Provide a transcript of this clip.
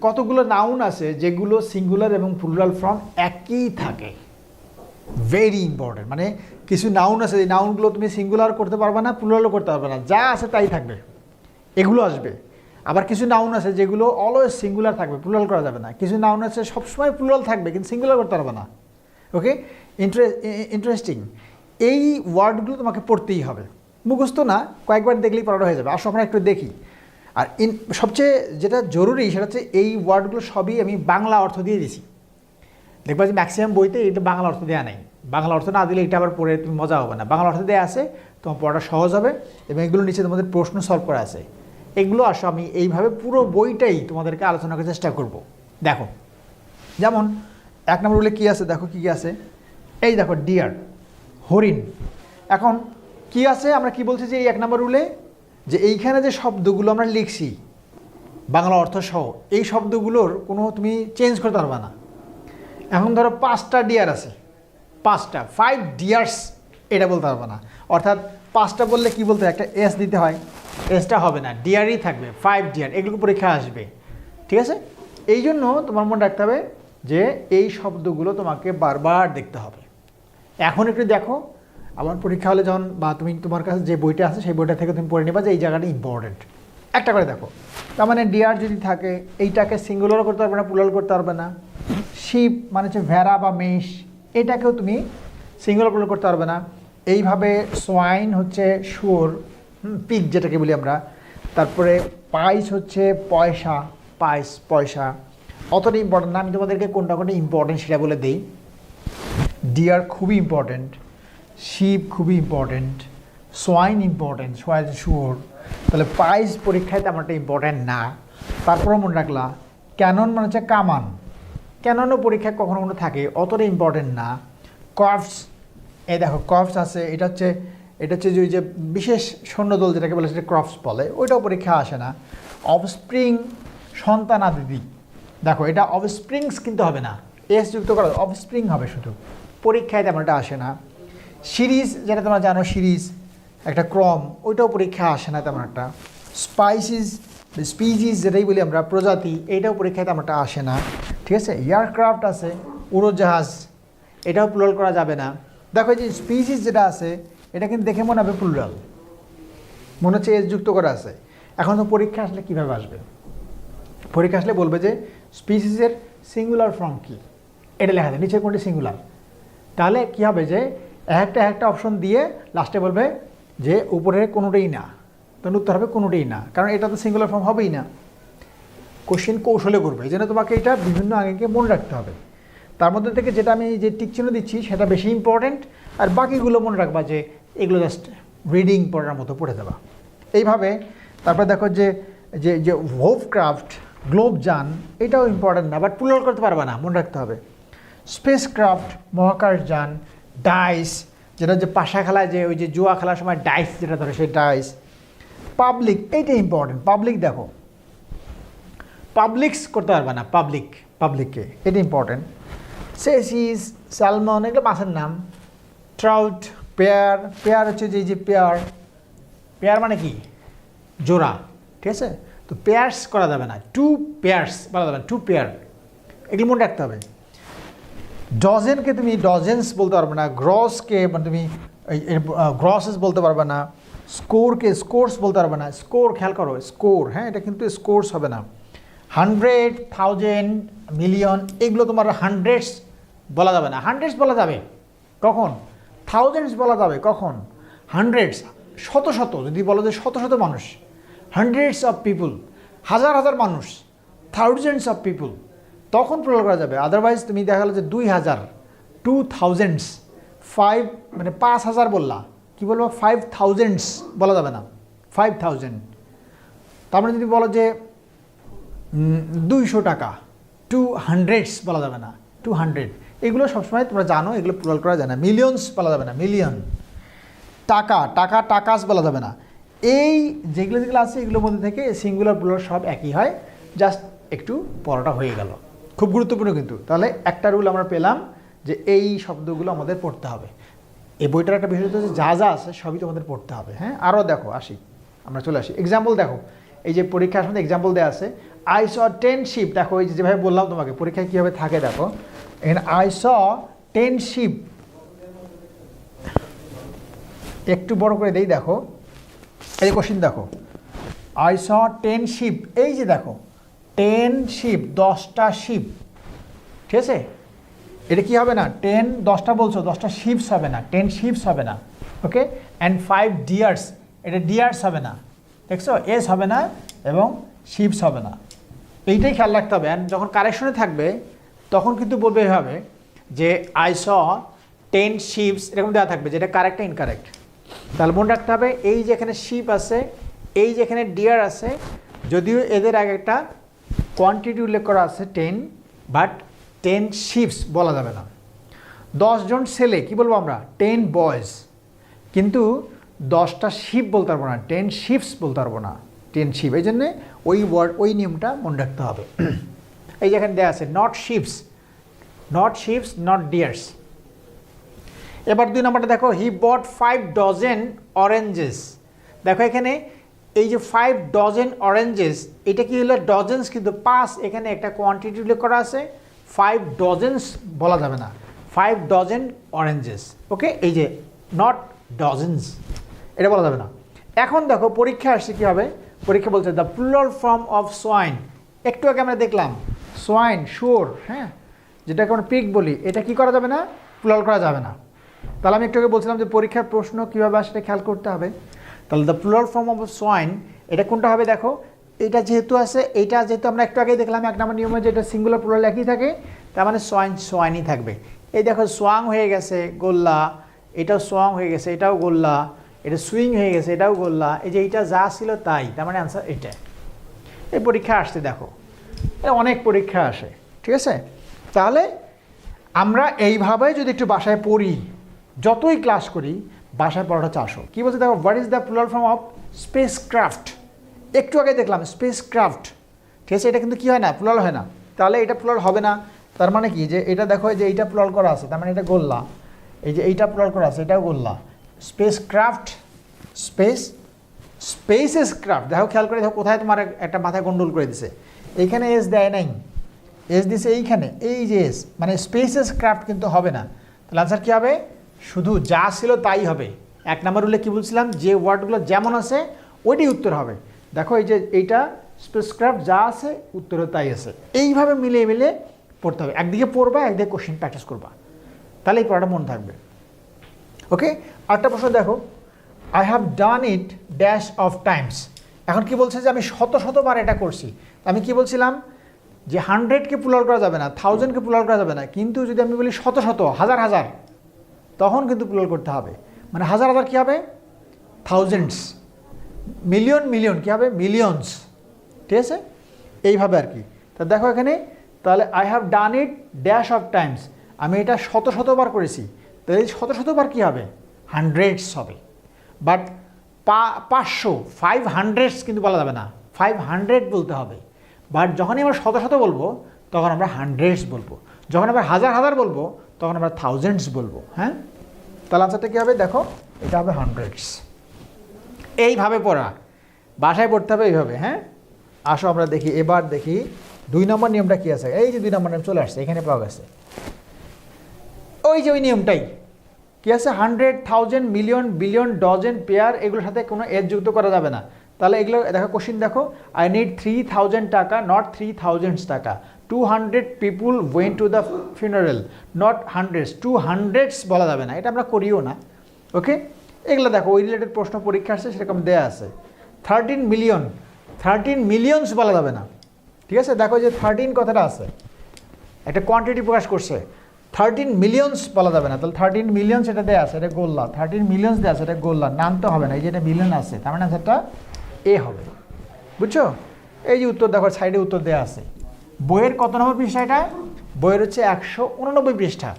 কতগুলো নাউন আছে যেগুলো সিঙ্গুলার এবং প্লুরাল ফর্ম একই থাকে, ভেরি ইম্পর্টেন্ট। মানে কিছু নাউন আছে, এই নাউনগুলো তুমি সিঙ্গুলার করতে পারবে না, প্লুরালও করতে পারবে না, যা আছে তাই থাকবে, এগুলো আসবে। আবার কিছু নাউন আছে যেগুলো অলওয়েজ সিঙ্গুলার থাকবে, প্লুরাল করা যাবে না। কিছু নাউন আছে সবসময় প্লুরাল থাকবে কিন্তু সিঙ্গুলার করতে পারবে না। ওকে, ইন্টারেস্টিং। এই ওয়ার্ডগুলো তোমাকে পড়তেই হবে, মুখস্থ না, কয়েকবার দেখলেই পড়ানো হয়ে যাবে। আসো আমরা একটু দেখি। আর সবচেয়ে যেটা জরুরি সেটা হচ্ছে এই ওয়ার্ডগুলো সবই আমি বাংলা অর্থ দিয়ে দিছি। দেখবা যে ম্যাক্সিমাম বইতে এটা বাংলা অর্থ দেওয়া নেই, বাংলা অর্থ না দিলে এটা আবার পড়ে তুমি মজা হবে না। বাংলা অর্থ দেওয়া আছে, তোমার পড়াটা সহজ হবে এবং এগুলো নিচে তোমাদের প্রশ্ন সলভ করা আছে। এগুলো আসো আমি এইভাবে পুরো বইটাই তোমাদেরকে আলোচনা করার চেষ্টা করব। দেখো, যেমন 1 নম্বর রুলে কী আছে, দেখো কী আছে। এই দেখো ডিয়ার, হরিণ। এখন কি আছে, আমরা কি বলছি যে এই 1 নম্বর রুলে যে এইখানে যে শব্দগুলো আমরা লিখছি বাংলা অর্থ সহ, এই শব্দগুলোর কোনো তুমি চেঞ্জ করতে পারবে না। এখন ধরো 5টা ডিয়ার আছে, 5টা 5 ডিয়ার্স এটা বলতে পারবে না। অর্থাৎ 5টা বললে কি বলতে হয়, একটা এস দিতে হয়, এসটা হবে না, ডিয়ারই থাকবে, 5 ডিয়ার। এগুলো পরীক্ষা আসবে, ঠিক আছে? এই জন্য তোমার মনে রাখতে হবে যে এই শব্দগুলো তোমাকে বারবার দেখতে হবে। এখন একটু দেখো, আমার পরীক্ষা হলে যখন বা তুমি তোমার কাছে যে বইটা আছে সেই বইটা থেকে তুমি পড়ে নেবা যে এই জায়গাটা ইম্পর্টেন্ট। একটা করে দেখো, তার মানে ডিয়ার যদি থাকে এইটাকে সিঙ্গুলারও করতে পারবে না, প্লুরাল করতে পারবে না। শিপ মানে হচ্ছে ভেড়া বা মেষ, এটাকেও তুমি সিঙ্গুলার প্লুরাল করতে পারবে না। এইভাবে সোয়াইন হচ্ছে শুয়োর, পিগ যেটাকে বলি আমরা। তারপরে পাইস হচ্ছে পয়সা, পাইস পয়সা। অতটা ইম্পর্টেন্ট না, আমি তোমাদেরকে কোনটা কোনটা ইম্পর্টেন্ট সেটা বলে দিই। ডিয়ার খুবই ইম্পর্টেন্ট, শিপ খুবই ইম্পর্টেন্ট, সোয়াইন ইম্পর্টেন্ট, সোয়াইন শুয়োর। তাহলে পাইস পরীক্ষায় তেমন একটা ইম্পর্টেন্ট না। তারপরে মনে রাখলা ক্যানন মানে হচ্ছে কামান, ক্যাননও পরীক্ষায় কখনো কখনো থাকে, অতটা ইম্পর্টেন্ট না। কর্পস, এই দেখো কর্পস আছে, এটা হচ্ছে যে ওই যে বিশেষ সৈন্যদল যেটাকে বলে সেটা ক্রপস বলে, ওইটাও পরীক্ষা আসে না। অফস্প্রিং সন্তানাদি, দেখো এটা অফস্প্রিংস কিন্তু হবে না, এস যুক্ত করা, অফস্প্রিং হবে শুধু, পরীক্ষায় তেমন একটা আসে না। সিরিজ যেটা তোমরা জানো, সিরিজ একটা ক্রম, ওইটাও পরীক্ষা আসে না তেমন একটা। স্পাইসিস স্পিজিস যেটাই বলি আমরা, প্রজাতি, এইটাও পরীক্ষায় তেমন একটা আসে না, ঠিক আছে? এয়ারক্রাফট আছে, উড়োজাহাজ, এটাও প্লুরাল করা যাবে না। দেখো যে স্পিসিস যেটা আছে এটা কিন্তু দেখে মনে হবে প্লুরাল, মনে হচ্ছে এস যুক্ত করা আছে। এখন তো পরীক্ষা আসলে কীভাবে আসবে, পরীক্ষা আসলে বলবে যে স্পিসিসের সিঙ্গুলার ফর্ম কী, এটা লেখা যায়, নিচের কোনটি সিঙ্গুলার। তাহলে কী হবে যে একটা অপশন দিয়ে লাস্টে বলবে যে উপরের কোনোটাই না, তখন উত্তর হবে কোনোটাই না, কারণ এটা তো সিঙ্গুলার ফর্ম হবেই না। কোশ্চেন কৌশলে করবে, এই জন্য তোমাকে এটা বিভিন্ন আগেকে মনে রাখতে হবে। তার মধ্যে থেকে যেটা আমি যে টিক চিহ্ন দিচ্ছি সেটা বেশি ইম্পর্টেন্ট, আর বাকিগুলো মনে রাখবা যে এগুলো জাস্ট রিডিং পড়ার মতো পড়ে দেবা এইভাবে। তারপর দেখো যে যে যে হোভক্রাফট, গ্লোব যান, এটাও ইম্পর্টেন্ট না, বাট প্লুরাল করতে পারবা না, মনে রাখতে হবে। স্পেসক্রাফট মহাকাশ যান, ডাইস যেটা যে পাশা খেলায় যে ওই যে জুয়া খেলার সময় ডাইস যেটা ধরে সেই ডাইস। পাবলিক, এইটা ইম্পর্টেন্ট, পাবলিক দেখো, পাবলিক্স করতে পারবে না, পাবলিককে, এটা ইম্পর্টেন্ট। সেসিস, স্যালমন, এগুলো মাছের নাম। ট্রাউট, পেয়ার হচ্ছে যে পেয়ার মানে কি জোড়া, ঠিক আছে? তো পেয়ার্স করা যাবে না, 2 পেয়ার্স বলা যাবে না, 2 পেয়ার, এগুলো মনে রাখতে হবে। ডজেনকে তুমি ডজেন্স বলতে পারবে না, গ্রসকে মানে তুমি গ্রসেস বলতে পারবে না, স্কোরকে স্কোর্স বলতে পারবে না। স্কোর খেয়াল করো, স্কোর, হ্যাঁ, এটা কিন্তু স্কোর্স হবে না। 100, 1000, মিলিয়ন, এগুলো তোমার হান্ড্রেডস বলা যাবে না। হান্ড্রেডস বলা যাবে কখন, থাউজেন্ডস বলা যাবে কখন, হান্ড্রেডস শত যদি বলো যে শত মানুষ, হান্ড্রেডস অফ পিপুল, হাজার মানুষ, থাউজেন্ডস অফ পিপুল, তখন প্রয়োগ করা যাবে। আদারওয়াইজ তুমি দেখা গেলো যে 2000, 2000s, 5 মানে 5000 বললা, কি বলবো 5000s বলা যাবে না, 5000। তারপরে যদি বলো যে 200 টাকা, 200s বলা যাবে না, 200, এগুলো সবসময় তোমরা জানো, এগুলো প্লুরাল করা যায় না। মিলিয়নস বলা যাবে না, মিলিয়ন। টাকাস বলা যাবে না। এই যেগুলো আছে এগুলোর মধ্যে থেকে সিঙ্গুলার প্লুরাল সব একই হয়, জাস্ট একটু পড়াটা হয়ে গেল, খুব গুরুত্বপূর্ণ কিন্তু। তাহলে একটা রুল আমরা পেলাম যে এই শব্দগুলো আমাদের পড়তে হবে। এই বইটার একটা বিষয় হচ্ছে যা আছে সবই তোমাদের পড়তে হবে, হ্যাঁ। আরও দেখো, আমরা চলে আসি এক্সাম্পল। দেখো এই যে পরীক্ষার মধ্যে এক্সাম্পল দেওয়া আছে, আই স 10 শিপ, দেখো এই যেভাবে বললাম তোমাকে পরীক্ষায় কীভাবে থাকে দেখো, এখানে আই স 10 শিপ, একটু বড় করে দেই দেখো, এই যে কোশ্চিন দেখো, আই স 10 শিপ, এই যে দেখো 10 শিপ, 10টা শিপ, ঠিক আছে, এটা কি হবে না 10 10টা বলছো, 10টা শিপস হবে না, 10 শিপস হবে না, ওকে, অ্যান্ড 5 ডিয়ার্স, এটা ডিয়ার্স হবে না, দেখছো এস হবে না এবং শিপস হবে না, এইটাই খেয়াল রাখতে হবে। অ্যান্ড যখন কারেকশনে থাকবে তখন কিন্তু বলবে এভাবে যে আই স 10 শিপস, এরকম দেওয়া থাকবে যেটা কারেক্ট ইনকারেক্ট। তাহলে মনে রাখতে হবে এই যে এখানে শিপ আছে, এই যে এখানে ডিয়ার আছে, যদিও এদের আগে একটা কোয়ান্টিটি উল্লেখ করা আছে 10, বাট 10 শিপস বলা যাবে না। 10 জন ছেলে কি বলবো আমরা 10 বয়েজ, কিন্তু 10টা শিপ বলতে পারবো না, 10 শিপস বলতে পারবো না, 10 শিপ, এই জন্যে ওই ওয়ার্ড ওই নিয়মটা মনে রাখতে হবে। এই যেখানে দেওয়া আছে not ships, not ships not dears. এবার 2 নম্বরটা দেখো, হি বট 5 ডজন অরেঞ্জেস, দেখো এখানে এই যে 5 ডজন অরেঞ্জেস, এটা কি হলো ডজেন্স, কিন্তু 5 এখানে একটা কোয়ান্টিটি উল্লেখ করা আছে, 5 ডজেন্স বলা যাবে না, 5 ডজন অরেঞ্জেস, ওকে, এই যে নট ডজেন্স, এটা বলা যাবে না। এখন দেখো পরীক্ষা আসছে কী হবে, পরীক্ষা বলছে the plural form of swine, একটু আগে আমরা দেখলাম সোয়াইন শুয়োর, হ্যাঁ, যেটাকে আমরা পিগ বলি, এটা কি করা যাবে না, প্লুরাল করা যাবে না। তাহলে আমি একটু আগে বলছিলাম যে পরীক্ষার প্রশ্ন কীভাবে আসলে খেয়াল করতে হবে। তাহলে the plural form of swine, এটা কোনটা হবে দেখো, এটা যেহেতু আছে, এইটা যেহেতু আমরা একটু আগেই দেখলাম 1 নম্বর নিয়মে যেটা সিঙ্গুলার প্লুরাল একই থাকে, তার মানে সোয়াইন সোয়াইনই থাকবে। এই দেখো সোয়াং হয়ে গেছে গোল্লা, এটাও সোয়াং হয়ে গেছে, এটাও গোল্লা, এটা সুইং হয়ে গেছে, এটাও গোল্লা, এই যে এইটা যা ছিল তাই, তার মানে অ্যান্সার এটা। এই পরীক্ষা আসছে দেখো, অনেক পরীক্ষা আসে, ঠিক আছে। তাহলে আমরা এইভাবে যদি একটু বাসায় পড়ি, যতই ক্লাস করি বাসায় পড়াটা হচ্ছে আসো। কী বলছে দেখো, what is the plural form of speech craft, একটু আগে দেখলাম স্পেস ক্রাফট, ঠিক আছে, এটা কিন্তু কী হয় না, প্লুরাল হয় না, তাহলে এটা প্লুরাল হবে না। তার মানে কি, যে এটা দেখো যে এইটা প্লুরাল করা আছে, তার মানে এটা গোল্লা, এই যে এইটা প্লুরাল করা আছে, এটাও গোল্লা, space craft, space spaces craft, দেখো খেয়াল করে দেখো কোথায় তোমার একটা মাথায় গন্ডল করে দিছে, এইখানে এস দেয় নাই, এস দিছে এইখানে, এই যে এস, মানে স্পেসেস ক্রাফট কিন্তু হবে না। তাহলে আনসার কী হবে, শুধু যা ছিল তাই হবে। 1 নম্বর উল্লেখ কী বলছিলাম, যে ওয়ার্ডগুলো যেমন আছে ওইটাই উত্তর হবে। দেখো এই যে এইটা স্পেসক্রাফট যা আছে উত্তরও তাই আছে, এইভাবে মিলিয়ে মিলিয়ে পড়তে হবে, একদিকে পড়বা একদিকে কোশ্চেন প্র্যাকটিস করবা, তাহলে এই পড়াটা মনে থাকবে। ওকে, আরেকটা প্রশ্ন দেখো, I have done it dash of Times, এখন কি বলছে যে আমি শতবার এটা করছি। আমি কি বলছিলাম যে 100কে প্লুরাল করা যাবে না, 1000কে প্লুরাল করা যাবে না, কিন্তু যদি আমি বলি শত হাজার হাজার, তখন কিন্তু প্লুরাল করতে হবে, মানে হাজার হাজার কী হবে থাউজেন্ডস, মিলিয়ন মিলিয়ন কী হবে মিলিয়নস, ঠিক আছে, এইভাবে আর কি। তা দেখো এখানে, তাহলে I have done it dash of Times, আমি এটা শতবার করেছি, তাহলে শতবার কী হবে হান্ড্রেডস হবে, বাট 500 500 কিন্তু বলা যাবে না, 500 বলতে হবে। বাট যখনই আমরা শত বলবো তখন আমরা হান্ড্রেডস বলবো, যখন আমরা হাজার বলবো তখন আমরা থাউজেন্ডস বলবো, হ্যাঁ। তাহলে আনসারটা কী হবে দেখো, এটা হবে হান্ড্রেডস। এইভাবে পড়া, বাসায় পড়তে হবে এইভাবে, হ্যাঁ। আসো আমরা দেখি, এবার দেখি 2 নম্বর নিয়মটা কী আছে। এই যে 2 নম্বর নিয়ম চলে আসছে, এখানে পাওয়া গেছে, ওই যে ওই নিয়মটাই কী আছে, 100 1000 মিলিয়ন বিলিয়ন ডজন পেয়ার, এগুলোর সাথে কোনো এজ যুক্ত করা যাবে না। তাহলে এগুলো দেখো কোশ্চিন দেখো, আই নিড 3000 টাকা, নট 3000 টাকা, 200 people went to the funeral, not hundreds, 200s বলা যাবে না, এটা আমরা করিও না, ওকে। এগুলো দেখো ওই রিলেটেড প্রশ্ন পরীক্ষা আসছে সেরকম দেয়া আছে। 13 মিলিয়ন, 13 মিলিয়নস বলা যাবে না, ঠিক আছে। দেখো যে 13 কথাটা আছে, একটা কোয়ান্টিটি প্রকাশ করছে, 13 মিলিয়নস বলা যাবে না, তাহলে 13 মিলিয়নস এটা দেওয়া আছে, এটা গোল্লা, 13 মিলিয়নস দেওয়া আছে, এটা গোল্লা, নাম তো হবে না, এই যে এটা মিলিয়ন আছে, তার মানে আনসারটা এ হবে, বুঝছো। এই যে উত্তর দেখো সাইডে উত্তর দেওয়া আছে। বইয়ের কত নম্বর পৃষ্ঠা, এটা বইয়ের হচ্ছে 189 পৃষ্ঠা।